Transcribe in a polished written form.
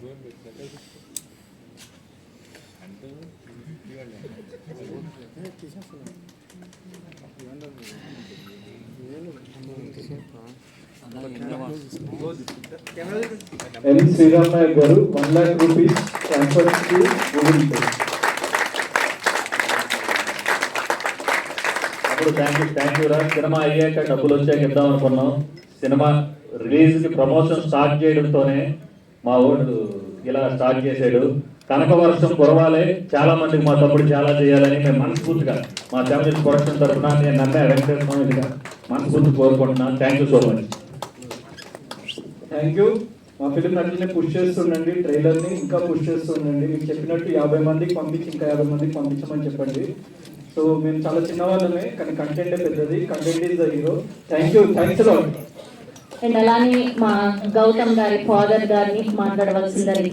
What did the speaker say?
ఎన్ శ్రీరామ్ నాయక్ గారు 1 lakh rupees transfer to Google pay. అప్పుడు thank you రా. సినిమా అయ్యాక డబ్బులు వచ్చాక ఇద్దాం అనుకున్నాం. సినిమా రిలీజ్కి ప్రమోషన్ స్టార్ట్ చేయడంతోనే మా ఊడు ఇలా స్టార్ట్ చేసాడు. కనకవర్షం కురవాలే, చాలా మందికి మా తమ్ముడు చాలా చేయాలని మేము మనస్ఫూర్తిగా మా ఫ్యామిలీ ప్రొడక్షన్ తరఫున నేను నమ్మే వెంకటేశ్వర మనస్ఫూర్తి కోరుకుంటున్నాను. Thank you so much. Thank you. మా ఫిలిం అట్లనే పుష్ చేస్తుండండి, ట్రైలర్ని ఇంకా పుష్ చేస్తుండండి. మీకు చెప్పినట్టు 50 మందికి పంపించి ఇంకా 50 మందికి పంపించమని చెప్పండి. సో మేము చాలా చిన్నవాళ్ళమే, కానీ కంటెంటే పెద్దది. Content is the hero. Thank you, thanks a lot. And అలానే మా గౌతమ్ గారి ఫాదర్ గారిని మాట్లాడవలసిందని